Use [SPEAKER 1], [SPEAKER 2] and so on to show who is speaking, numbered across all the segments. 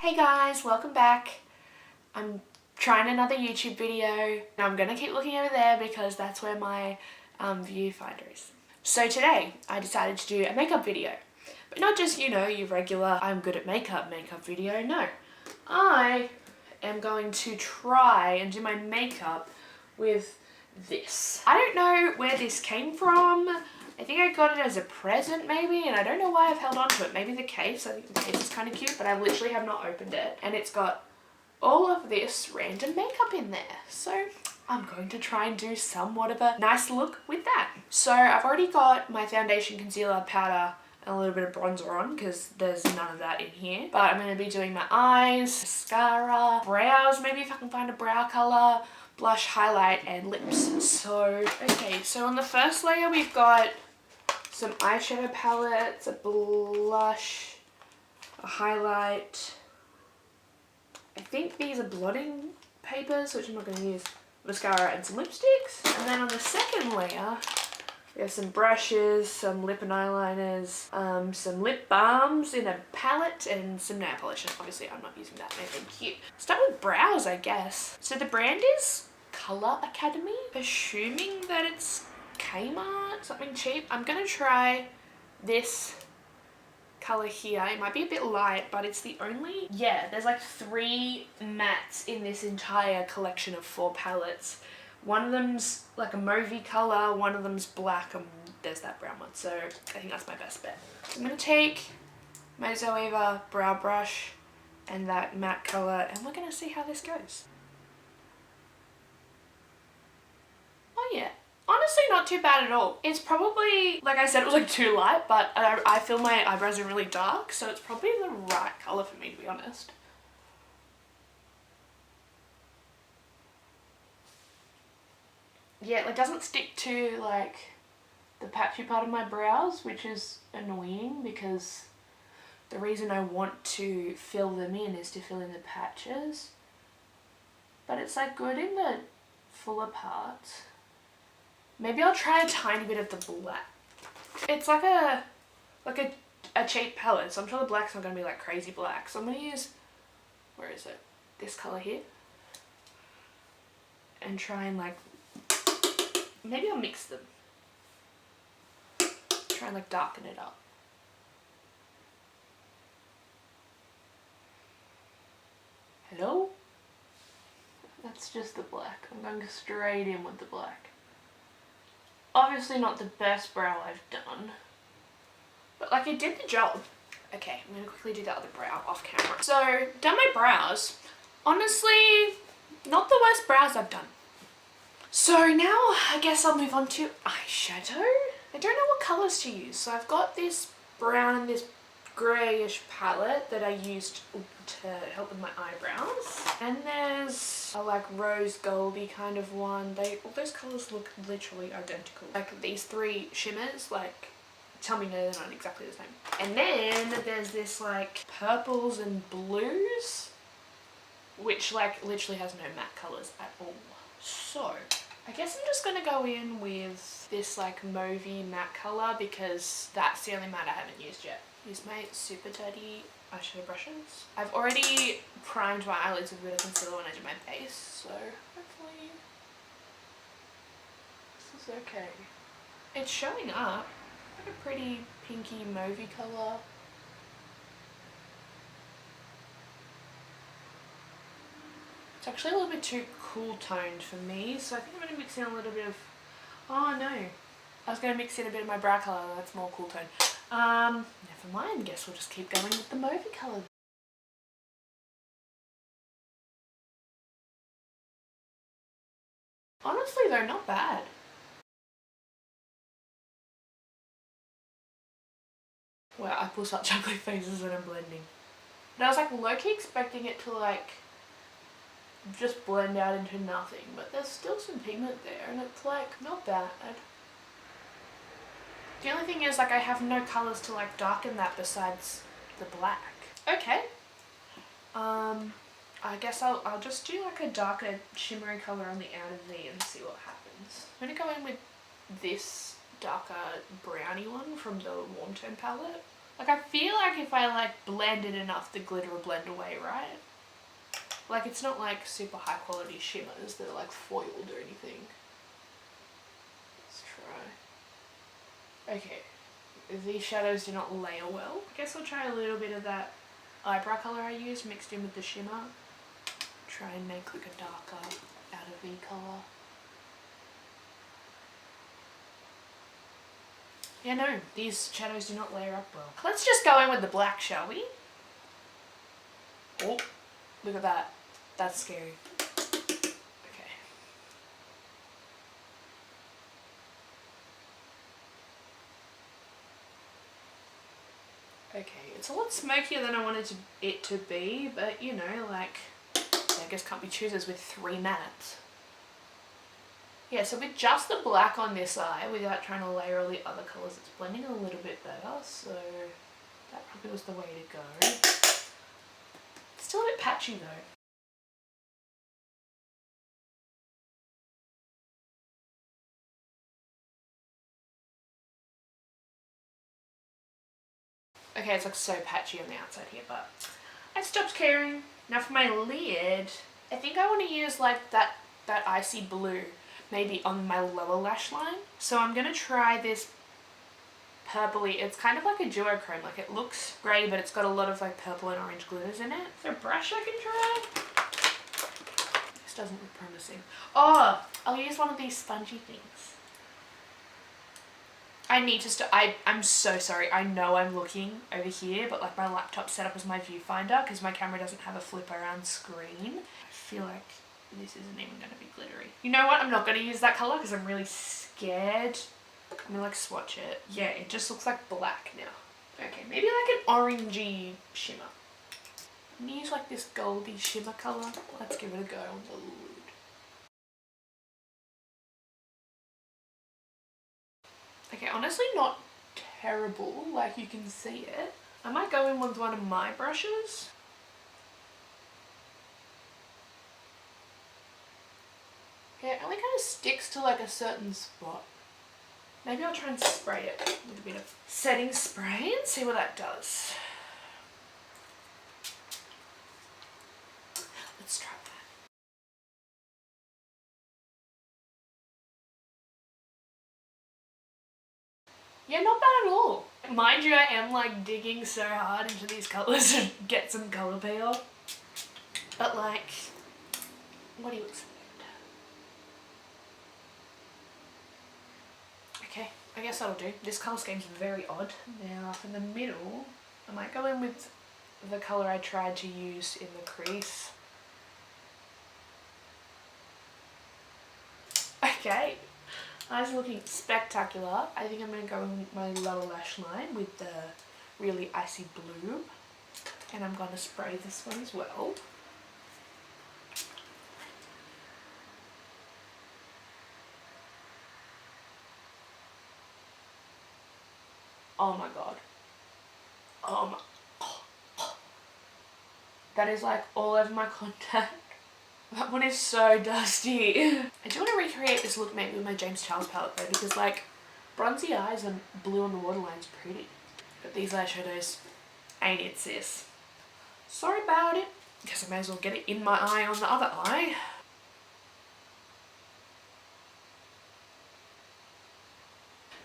[SPEAKER 1] Hey guys, welcome back. I'm trying another YouTube video and I'm gonna keep looking over there because that's where my viewfinder is. So today I decided to do a makeup video, but not just, you know, your regular I'm good at makeup video. No, I am going to try and do my makeup with this. I don't know where this came from. I think I got it as a present maybe, and I don't know why I've held on to it. Maybe the case. I think the case is kind of cute, but I literally have not opened it. And it's got all of this random makeup in there. So I'm going to try and do somewhat of a nice look with that. So I've already got my foundation, concealer, powder, and a little bit of bronzer on because there's none of that in here. But I'm going to be doing my eyes, mascara, brows, maybe if I can find a brow colour, blush, highlight, and lips. So, okay, so on the first layer we've got some eyeshadow palettes, a blush, a highlight. I think these are blotting papers, which I'm not going to use, mascara and some lipsticks. And then on the second layer, we have some brushes, some lip and eyeliners, some lip balms in a palette, and some nail polish. And obviously I'm not using that, anything cute. Start with brows, I guess. So the brand is Colour Academy. Assuming that it's Kmart, something cheap. I'm gonna try this colour here. It might be a bit light, but it's the only, yeah, there's like 3 mattes in this entire collection of 4 palettes. One of them's like a mauvey colour, one of them's black, and there's that brown one. So I think that's my best bet. So I'm gonna take my Zoeva brow brush and that matte colour, and we're gonna see how this goes. Oh yeah. Honestly, not too bad at all. It's probably, like I said, it was like too light, but I feel my eyebrows are really dark, so it's probably the right colour for me, to be honest. Yeah, it doesn't stick to like the patchy part of my brows, which is annoying because the reason I want to fill them in is to fill in the patches. But it's like good in the fuller parts. Maybe I'll try a tiny bit of the black. It's like a cheap palette, so I'm sure the black's not going to be like crazy black. So I'm going to use, where is it? This colour here. And try and like, maybe I'll mix them. Try and like darken it up. Hello? That's just the black. I'm going straight in with the black. Obviously not the best brow I've done, but like it did the job. Okay, I'm going to quickly do that other brow off camera. So, done my brows. Honestly, not the worst brows I've done. So now I guess I'll move on to eyeshadow. I don't know what colours to use. So I've got this brown and this greyish palette that I used to help with my eyebrows. And there's a like rose goldy kind of one. All those colours look literally identical. Like these 3 shimmers, like tell me no, they're not exactly the same. And then there's this like purples and blues, which like literally has no matte colours at all. So I guess I'm just gonna go in with this like mauvey matte colour because that's the only matte I haven't used yet. Use my super dirty eyeshadow brushes. I've already primed my eyelids with a bit of concealer when I did my base, so hopefully this is okay. It's showing up like a pretty pinky mauvey colour. It's actually a little bit too cool toned for me, so I think I'm going to mix in a little bit of, oh no, I was going to mix in a bit of my brow colour, that's more cool tone. Never mind, guess we'll just keep going with the mauvey colour. Honestly though, not bad. Wow, I pull such ugly faces when I'm blending. But I was like low-key expecting it to like just blend out into nothing, but there's still some pigment there and it's like not bad. The only thing is like I have no colours to like darken that besides the black. Okay. I guess I'll just do like a darker shimmery colour on the outer V and see what happens. I'm gonna go in with this darker brownie one from the Warm Tone palette. Like, I feel like if I, like, blend it enough, the glitter will blend away, right? Like, it's not, like, super high quality shimmers that are, like, foiled or anything. Let's try. Okay. These shadows do not layer well. I guess I'll try a little bit of that eyebrow colour I used mixed in with the shimmer. Try and make, like, a darker outer V colour. Yeah, no, these shadows do not layer up well. Let's just go in with the black, shall we? Oh, look at that. That's scary. Okay. Okay, it's a lot smokier than I wanted it to be, but you know, like, I guess can't be choosers with 3 mattes. Yeah, so with just the black on this eye, without trying to layer all the other colours, it's blending a little bit better, so that probably was the way to go. It's still a bit patchy though. Okay, it's like so patchy on the outside here, but I stopped caring. Now for my lid, I think I want to use like that icy blue, maybe on my lower lash line. So I'm going to try this purpley. It's kind of like a duochrome. Like, it looks grey, but it's got a lot of like purple and orange glitters in it. Is there a brush I can try? This doesn't look promising. Oh, I'll use one of these spongy things. I need to I'm so sorry. I know I'm looking over here, but like my laptop set up as my viewfinder because my camera doesn't have a flip around screen. I feel like this isn't even going to be glittery. You know what? I'm not going to use that colour because I'm really scared. I'm going to like swatch it. Yeah, it just looks like black now. Okay, maybe like an orangey shimmer. I'm going to use like this goldy shimmer colour. Let's give it a go on the lid. Okay, honestly not terrible, like you can see it. I might go in with one of my brushes. Yeah, it only kind of sticks to like a certain spot. Maybe I'll try and spray it with a bit of setting spray and see what that does. Let's try that. Yeah, not bad at all. Mind you, I am like digging so hard into these colours to get some colour payoff. But like, what do you expect? Okay, I guess that'll do. This colour scheme's very odd. Now for the middle, I might go in with the colour I tried to use in the crease. Okay, eyes looking spectacular. I think I'm going to go in my lower lash line with the really icy blue. And I'm going to spray this one as well. Oh my god. Oh my... That is like all over my contact. That one is so dusty. I do want to recreate this look maybe with my James Charles palette though, because like bronzy eyes and blue on the waterline's pretty. But these eyeshadows ain't it, sis. Sorry about it. Guess I may as well get it in my eye on the other eye.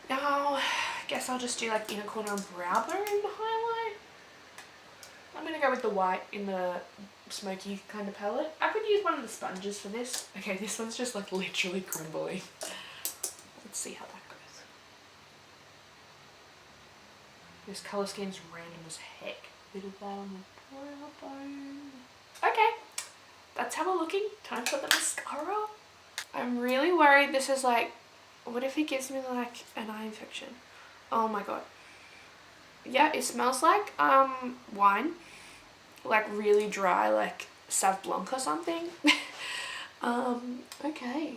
[SPEAKER 1] Now, I guess I'll just do like inner corner and brow bone highlight. I'm going to go with the white in the smoky kind of palette. I could use one of the sponges for this. Okay, this one's just like literally crumbling. Let's see how that goes. This colour scheme's random as heck. Bit of that on the brow bone. Okay, that's how we're looking. Time to put the mascara. I'm really worried this is like, what if it gives me like an eye infection? Oh my god. Yeah, it smells like wine. Like really dry, like Sauv Blanc or something. Okay.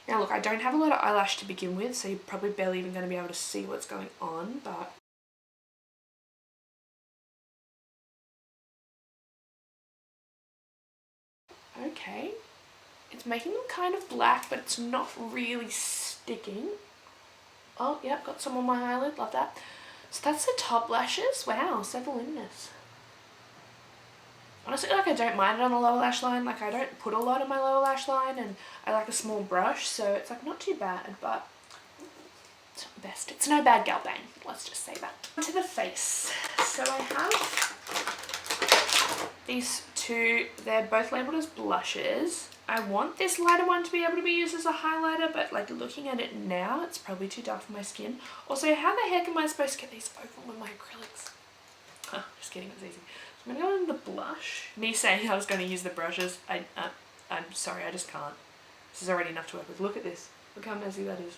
[SPEAKER 1] Now look, I don't have a lot of eyelash to begin with, so you're probably barely even going to be able to see what's going on, but... Okay. It's making them kind of black, but it's not really sticking. Oh, yep, got some on my eyelid. Love that. So that's the top lashes. Wow, several in this. Honestly, like, I don't mind it on the lower lash line. Like, I don't put a lot on my lower lash line, and I like a small brush, so it's like not too bad, but it's not the best. It's no bad gal bang. Let's just say that. To the face. So I have these two. They're both labeled as blushes. I want this lighter one to be able to be used as a highlighter, but like looking at it now, it's probably too dark for my skin. Also, how the heck am I supposed to get these open with my acrylics? Huh, just kidding, it's easy. So I'm gonna go in the blush. Me saying I was gonna use the brushes, I'm sorry, I just can't. This is already enough to work with. Look at this. Look how messy that is.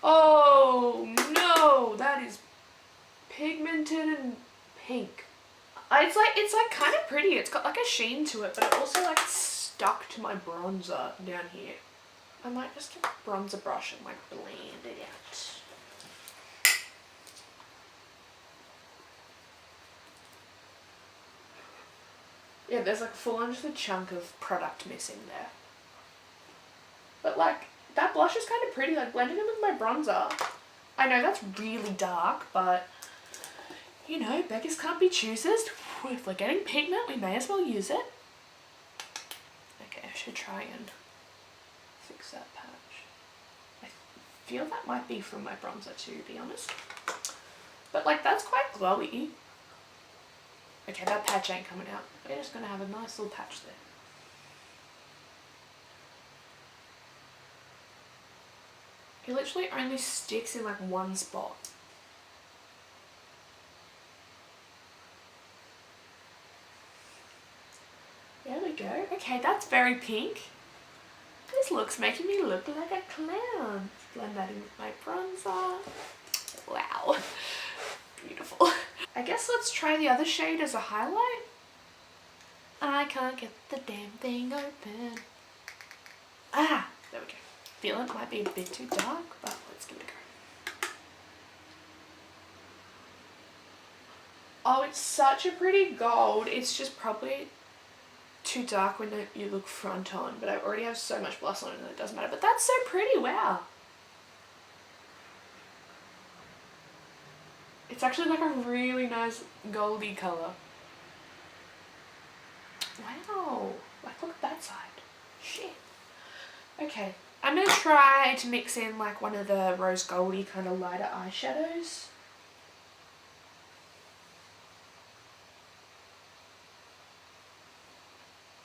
[SPEAKER 1] Oh no, that is pigmented and pink. It's like kind of pretty. It's got like a sheen to it, but it also like stuck to my bronzer down here. I might just get a bronzer brush and like blend it out. Yeah, there's like full on just a chunk of product missing there. But like, that blush is kind of pretty, like blending it with my bronzer. I know that's really dark, but you know, beggars can't be choosers. If we're getting pigment, we may as well use it. Okay, I should try and fix that patch. I feel that might be from my bronzer too, to be honest. But like, that's quite glowy. Okay, that patch ain't coming out. We're just gonna have a nice little patch there. It literally only sticks in like one spot. There we go. Okay, that's very pink. This looks making me look like a clown. Blend that in with my bronzer. Wow. Beautiful. I guess let's try the other shade as a highlight. I can't get the damn thing open. Ah, there we go. Feel it might be a bit too dark, but let's give it a go. Oh, it's such a pretty gold. It's just probably too dark when you look front on, but I already have so much blush on it that it doesn't matter. But that's so pretty, wow. It's actually like a really nice goldy colour. Wow, like look at that side. Shit. Okay, I'm gonna try to mix in like one of the rose goldy kind of lighter eyeshadows.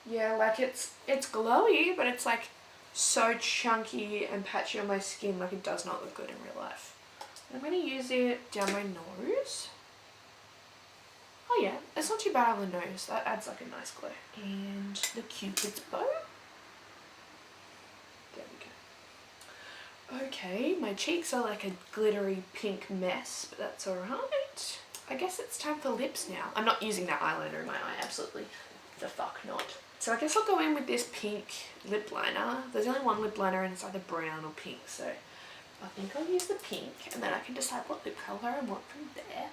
[SPEAKER 1] Yeah, like it's glowy, but it's like so chunky and patchy on my skin, like it does not look good in real life. I'm going to use it down my nose. Oh yeah, it's not too bad on the nose. That adds like a nice glow. And the Cupid's bow. There we go. Okay, my cheeks are like a glittery pink mess, but that's alright. I guess it's time for lips now. I'm not using that eyeliner in my eye, absolutely the fuck not. So I guess I'll go in with this pink lip liner. There's only one lip liner and it's either brown or pink, so I think I'll use the pink and then I can decide what lip colour I want from there.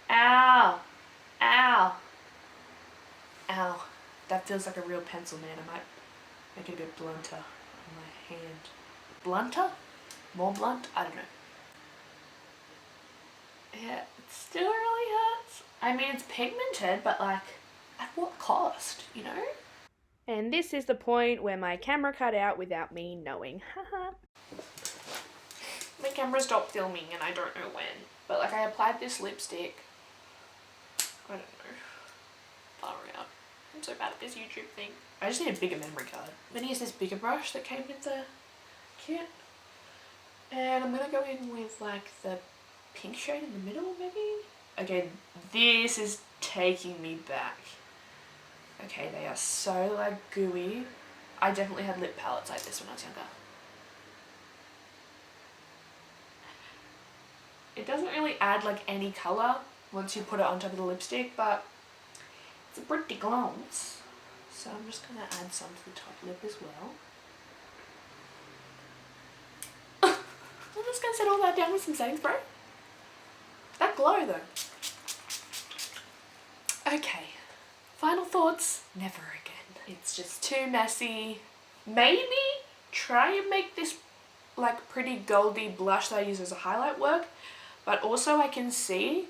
[SPEAKER 1] Ow! Ow! Ow. That feels like a real pencil, man. I might make it a bit blunter on my hand. Blunter? More blunt? I don't know. Yeah, it still really hurts. I mean, it's pigmented, but like, at what cost, you know? And this is the point where my camera cut out without me knowing. Haha. My camera stopped filming and I don't know when. But like, I applied this lipstick. I don't know. Far out. I'm so bad at this YouTube thing. I just need a bigger memory card. I'm gonna use this bigger brush that came with the kit. And I'm gonna go in with like the pink shade in the middle, maybe? Again, this is taking me back. Okay, they are so like gooey. I definitely had lip palettes like this when I was younger. It doesn't really add like any colour once you put it on top of the lipstick, but it's a pretty glance. So I'm just gonna add some to the top lip as well. I'm just gonna set all that down with some setting spray. That glow though. Okay. Final thoughts, never again. It's just too messy. Maybe try and make this like pretty goldy blush that I use as a highlight work, but also I can see,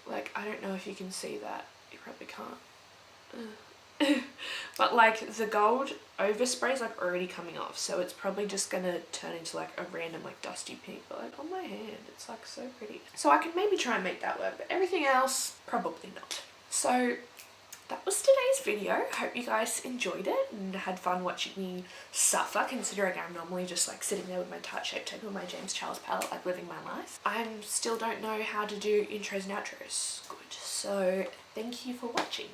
[SPEAKER 1] like, I don't know if you can see that, you probably can't, but like the gold overspray is like already coming off, so it's probably just gonna turn into like a random like dusty pink, but like on my hand it's like so pretty. So I can maybe try and make that work, but everything else probably not. So that was today's video. Hope you guys enjoyed it and had fun watching me suffer, considering I'm normally just like sitting there with my Tarte Shape Tape and my James Charles palette, like living my life. I still don't know how to do intros and outros good, so thank you for watching.